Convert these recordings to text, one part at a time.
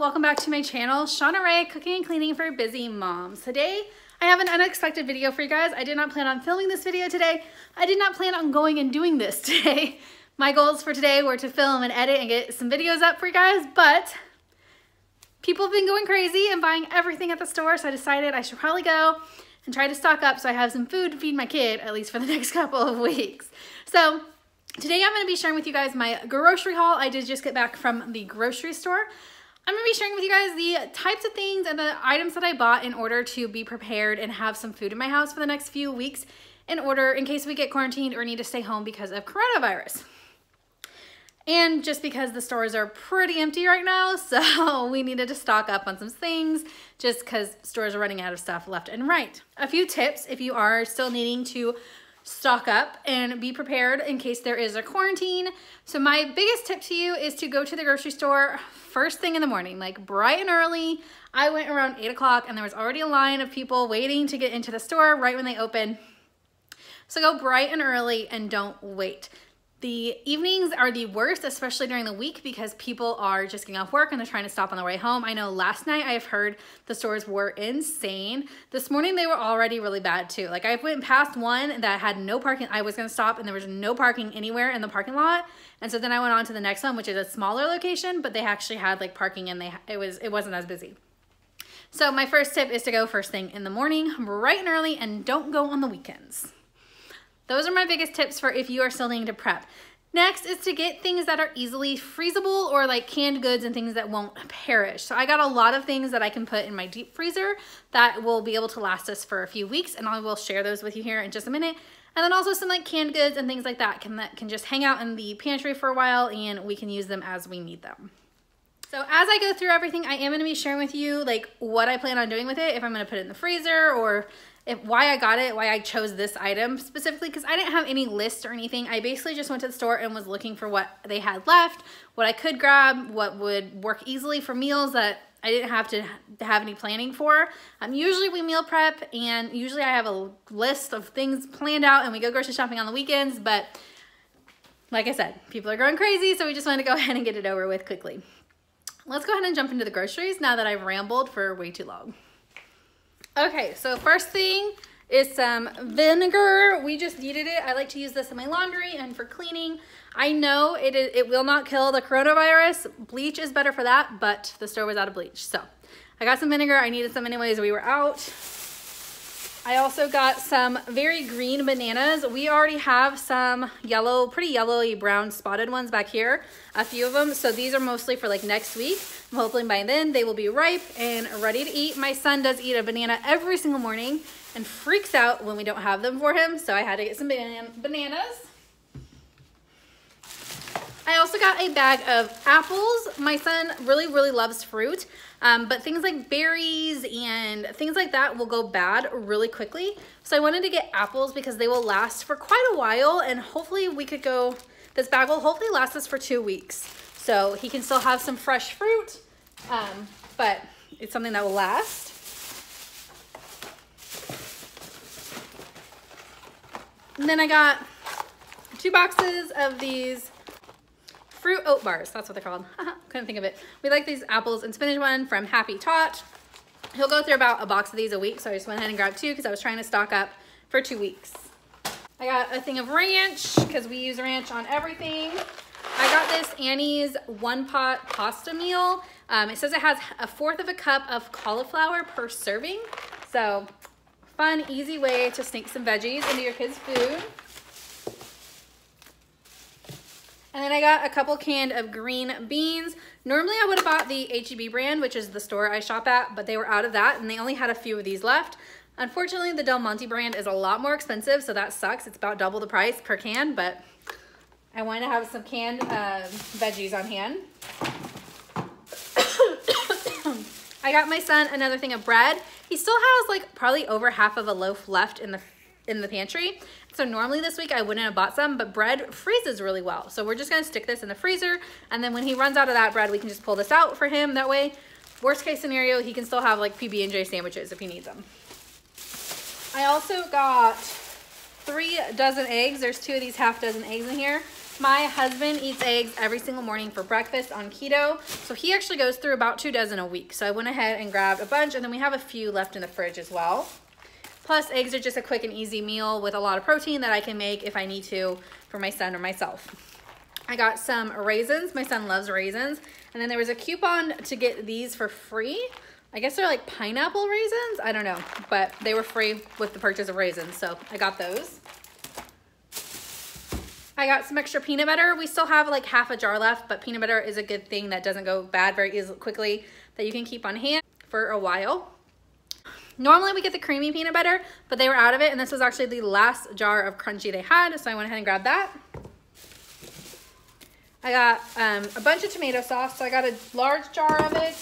welcome back to my channel, Shauna Rae, cooking and cleaning for busy moms. Today, I have an unexpected video for you guys. I did not plan on filming this video today. I did not plan on going and doing this today. My goals for today were to film and edit and get some videos up for you guys, but people have been going crazy and buying everything at the store, so I decided I should probably go and try to stock up so I have some food to feed my kid, at least for the next couple of weeks. So today I'm going to be sharing with you guys my grocery haul. I did just get back from the grocery store. I'm going to be sharing with you guys the types of things and the items that I bought in order to be prepared and have some food in my house for the next few weeks in case we get quarantined or need to stay home because of coronavirus. And just because the stores are pretty empty right now, so we needed to stock up on some things just because stores are running out of stuff left and right. A few tips if you are still needing to stock up and be prepared in case there is a quarantine. So my biggest tip to you is to go to the grocery store first thing in the morning, like bright and early. I went around 8 o'clock and there was already a line of people waiting to get into the store right when they open. So go bright and early and don't wait. The evenings are the worst, especially during the week because people are just getting off work and they're trying to stop on their way home. I know last night I've heard the stores were insane. This morning they were already really bad too. Like I went past one that had no parking. I was gonna stop and there was no parking anywhere in the parking lot. And so then I went on to the next one, which is a smaller location, but they actually had like parking and it wasn't as busy. So my first tip is to go first thing in the morning, bright and early, and don't go on the weekends. Those are my biggest tips for if you are still needing to prep. Next is to get things that are easily freezable or like canned goods and things that won't perish. So I got a lot of things that I can put in my deep freezer that will be able to last us for a few weeks, and I will share those with you here in just a minute. And then also some like canned goods and things like that can just hang out in the pantry for a while and we can use them as we need them. So as I go through everything, I am going to be sharing with you like what I plan on doing with it, if I'm going to put it in the freezer or why I got it, why I chose this item specifically, because I didn't have any list or anything. I basically just went to the store and was looking for what they had left, what I could grab, what would work easily for meals that I didn't have to have any planning for. Usually we meal prep and usually I have a list of things planned out and we go grocery shopping on the weekends, but like I said, people are going crazy, so we just wanted to go ahead and get it over with quickly. Let's go ahead and jump into the groceries now that I've rambled for way too long. Okay, so first thing is some vinegar. We just needed it. I like to use this in my laundry and for cleaning. I know it will not kill the coronavirus. Bleach is better for that, but the store was out of bleach. So I got some vinegar. I needed some anyways. We were out. I also got some very green bananas. We already have some yellow, pretty yellowy brown spotted ones back here, a few of them. So these are mostly for like next week. I'm hoping by then they will be ripe and ready to eat. My son does eat a banana every single morning and freaks out when we don't have them for him. So I had to get some bananas. I also got a bag of apples. My son really, really loves fruit, but things like berries and things like that will go bad really quickly. So I wanted to get apples because they will last for quite a while, and hopefully this bag will hopefully last us for 2 weeks. So he can still have some fresh fruit, but it's something that will last. And then I got 2 boxes of these fruit oat bars, that's what they're called. Couldn't think of it. We like these apples and spinach one from Happy Tot. He'll go through about a box of these a week, so I just went ahead and grabbed 2 because I was trying to stock up for 2 weeks. I got a thing of ranch because we use ranch on everything. I got this Annie's one pot pasta meal. It says it has 1/4 of a cup of cauliflower per serving. So fun, easy way to sneak some veggies into your kids' food. And then I got a couple canned of green beans. Normally I would have bought the H-E-B brand, which is the store I shop at, but they were out of that and they only had a few of these left. Unfortunately, the Del Monte brand is a lot more expensive, so that sucks. It's about double the price per can, but I wanted to have some canned veggies on hand. I got my son another thing of bread. He still has like probably over half of a loaf left in the pantry. So normally this week I wouldn't have bought some, but bread freezes really well. So we're just gonna stick this in the freezer, and then when he runs out of that bread, we can just pull this out for him. That way, worst case scenario, he can still have like PB&J sandwiches if he needs them. I also got 3 dozen eggs. There's 2 of these half dozen eggs in here. My husband eats eggs every single morning for breakfast on keto. So he actually goes through about 2 dozen a week. So I went ahead and grabbed a bunch, and then we have a few left in the fridge as well. Plus, eggs are just a quick and easy meal with a lot of protein that I can make if I need to for my son or myself. I got some raisins. My son loves raisins. And then there was a coupon to get these for free. I guess they're like pineapple raisins. I don't know, but they were free with the purchase of raisins. So I got those. I got some extra peanut butter. We still have like half a jar left, but peanut butter is a good thing that doesn't go bad very easily, quickly, that you can keep on hand for a while. Normally we get the creamy peanut butter, but they were out of it, and this was actually the last jar of crunchy they had, so I went ahead and grabbed that. I got a bunch of tomato sauce, so I got a large jar of it,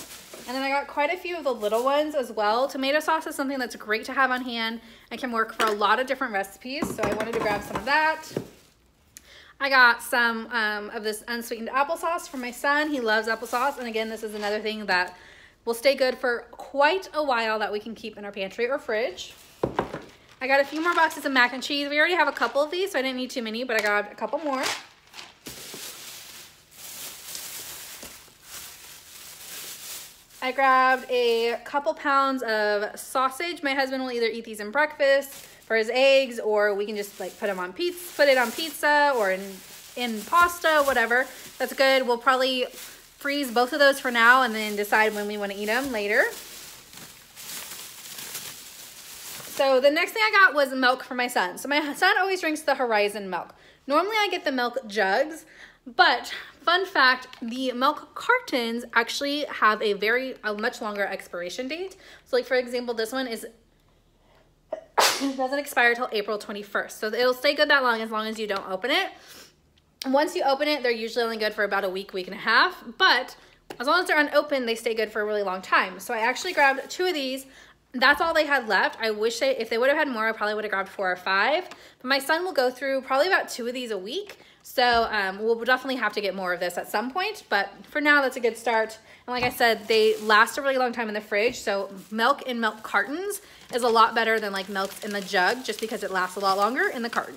and then I got quite a few of the little ones as well. Tomato sauce is something that's great to have on hand and can work for a lot of different recipes, so I wanted to grab some of that. I got some of this unsweetened applesauce for my son. He loves applesauce, and again, this is another thing that will stay good for quite a while that we can keep in our pantry or fridge. I got a few more boxes of mac and cheese. We already have a couple of these, so I didn't need too many, but I got a couple more. I grabbed a couple pounds of sausage. My husband will either eat these in breakfast for his eggs, or we can just like put it on pizza or in pasta, whatever. That's good. We'll probably freeze both of those for now and then decide when we want to eat them later. So the next thing I got was milk for my son. So my son always drinks the Horizon milk. Normally I get the milk jugs, but fun fact, the milk cartons actually have a much longer expiration date. So like for example, this one doesn't expire till April 21st. So it'll stay good that long as you don't open it. Once you open it, they're usually only good for about a week, week and a half, but as long as they're unopened, they stay good for a really long time. So I actually grabbed 2 of these. That's all they had left. I wish if they would have had more, I probably would have grabbed 4 or 5. But my son will go through probably about 2 of these a week. So we'll definitely have to get more of this at some point. But for now, that's a good start. And like I said, they last a really long time in the fridge. So milk in milk cartons is a lot better than like milk in the jug, just because it lasts a lot longer in the carton.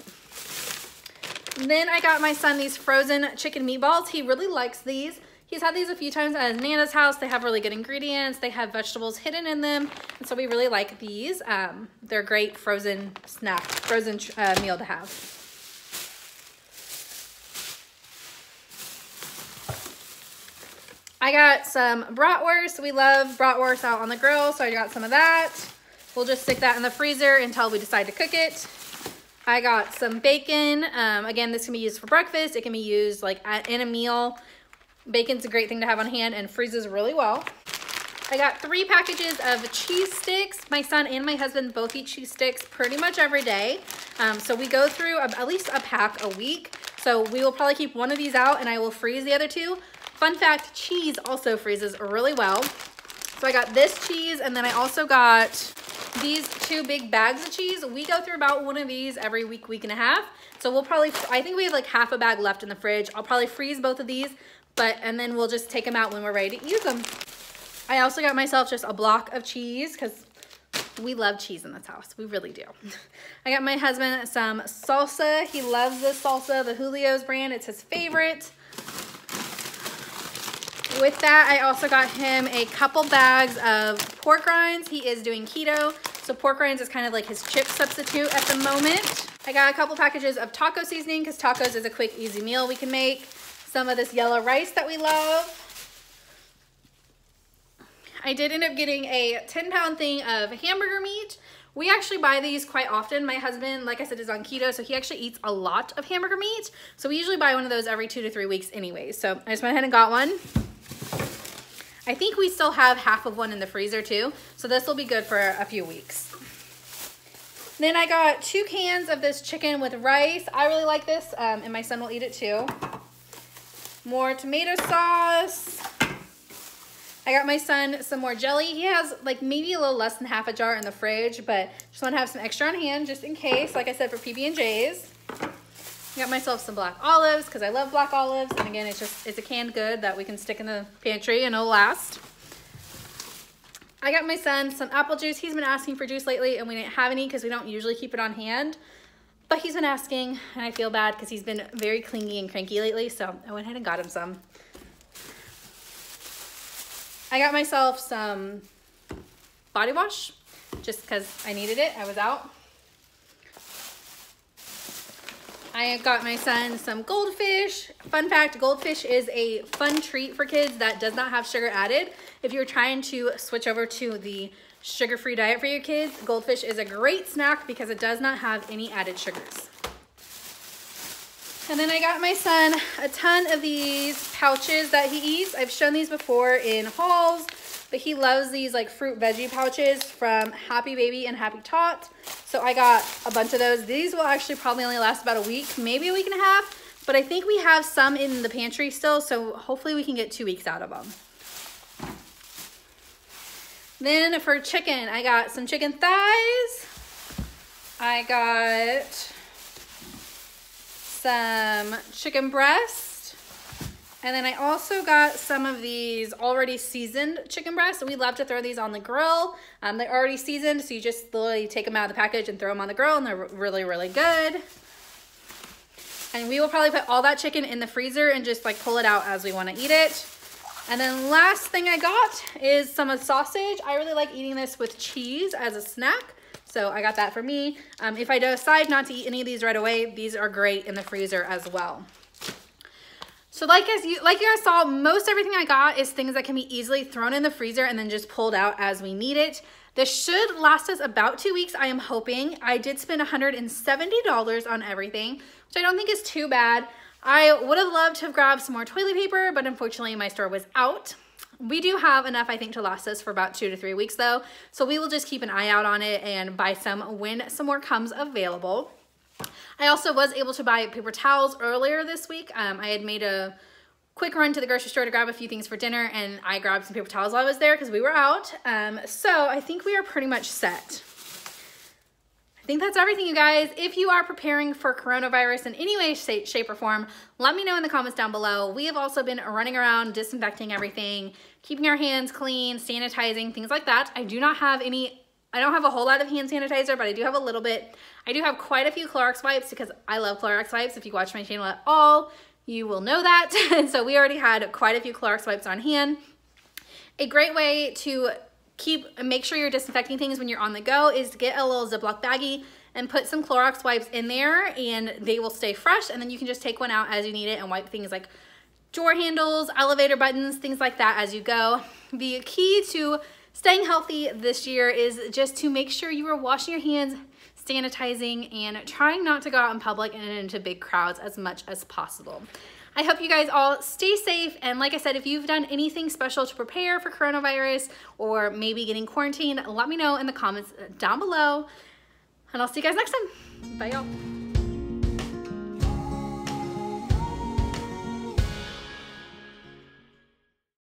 And then I got my son these frozen chicken meatballs. He really likes these. He's had these a few times at his Nana's house. They have really good ingredients. They have vegetables hidden in them. And so we really like these. They're a great frozen meal to have. I got some bratwurst. We love bratwurst out on the grill, so I got some of that. We'll just stick that in the freezer until we decide to cook it. I got some bacon. Again, this can be used for breakfast. It can be used like in a meal. Bacon's a great thing to have on hand and freezes really well. I got 3 packages of cheese sticks. My son and my husband both eat cheese sticks pretty much every day. So we go through at least a pack a week. So we will probably keep one of these out and I will freeze the other 2. Fun fact, cheese also freezes really well. So I got this cheese, and then I also got these 2 big bags of cheese. We go through about one of these every week, week and a half. So we'll probably, I think we have like half a bag left in the fridge. I'll probably freeze both of these, and then we'll just take them out when we're ready to use them. I also got myself just a block of cheese because we love cheese in this house. We really do. I got my husband some salsa. He loves this salsa, the Julio's brand. It's his favorite. With that, I also got him a couple bags of pork rinds. He is doing keto, so pork rinds is kind of like his chip substitute at the moment. I got a couple packages of taco seasoning because tacos is a quick, easy meal we can make. Some of this yellow rice that we love. I did end up getting a 10-pound thing of hamburger meat. We actually buy these quite often. My husband, like I said, is on keto, so he actually eats a lot of hamburger meat. So we usually buy one of those every 2 to 3 weeks anyways. So I just went ahead and got one. I think we still have half of one in the freezer too, so this will be good for a few weeks. Then I got 2 cans of this chicken with rice. I really like this, and my son will eat it too. More tomato sauce. I got my son some more jelly. He has like maybe a little less than half a jar in the fridge, but just want to have some extra on hand just in case, like I said, for PB&Js. Got myself some black olives because I love black olives, and again, it's a canned good that we can stick in the pantry and it'll last. I got my son some apple juice. He's been asking for juice lately, and we didn't have any because we don't usually keep it on hand. But he's been asking, and I feel bad because he's been very clingy and cranky lately, so I went ahead and got him some. I got myself some body wash just because I needed it. I was out. I got my son some goldfish. Fun fact, goldfish is a fun treat for kids that does not have sugar added. If you're trying to switch over to the sugar-free diet for your kids, goldfish is a great snack because it does not have any added sugars. And then I got my son a ton of these pouches that he eats. I've shown these before in hauls, but he loves these like fruit veggie pouches from Happy Baby and Happy Tot. So I got a bunch of those. These will actually probably only last about a week, maybe a week and a half, but I think we have some in the pantry still, so hopefully we can get 2 weeks out of them. Then for chicken, I got some chicken thighs. I got some chicken breast. And then I also got some of these already seasoned chicken breasts. We love to throw these on the grill. They're already seasoned, so you just literally take them out of the package and throw them on the grill, and they're really, really good. And we will probably put all that chicken in the freezer and just like pull it out as we want to eat it. And then last thing I got is some sausage. I really like eating this with cheese as a snack, so I got that for me. If I decide not to eat any of these right away, these are great in the freezer as well. So like you guys saw, most everything I got is things that can be easily thrown in the freezer and then just pulled out as we need it. This should last us about 2 weeks, I am hoping. I did spend $170 on everything, which I don't think is too bad. I would have loved to have grabbed some more toilet paper, but unfortunately my store was out. We do have enough, I think, to last us for about 2 to 3 weeks though. So we will just keep an eye out on it and buy some when some more comes available. I also was able to buy paper towels earlier this week. I had made a quick run to the grocery store to grab a few things for dinner, and I grabbed some paper towels while I was there because we were out. So I think we are pretty much set. I think that's everything, you guys. If you are preparing for coronavirus in any way, shape, or form, let me know in the comments down below. We have also been running around disinfecting everything, keeping our hands clean, sanitizing, things like that. I don't have a whole lot of hand sanitizer, but I do have a little bit. I do have quite a few Clorox wipes because I love Clorox wipes. If you watch my channel at all, you will know that. And so we already had quite a few Clorox wipes on hand. A great way to make sure you're disinfecting things when you're on the go is to get a little Ziploc baggie and put some Clorox wipes in there, and they will stay fresh, and then you can just take one out as you need it and wipe things like door handles, elevator buttons, things like that as you go. The key to staying healthy this year is just to make sure you are washing your hands, sanitizing, and trying not to go out in public and into big crowds as much as possible. I hope you guys all stay safe, and like I said, if you've done anything special to prepare for coronavirus or maybe getting quarantined, let me know in the comments down below, and I'll see you guys next time. Bye, y'all.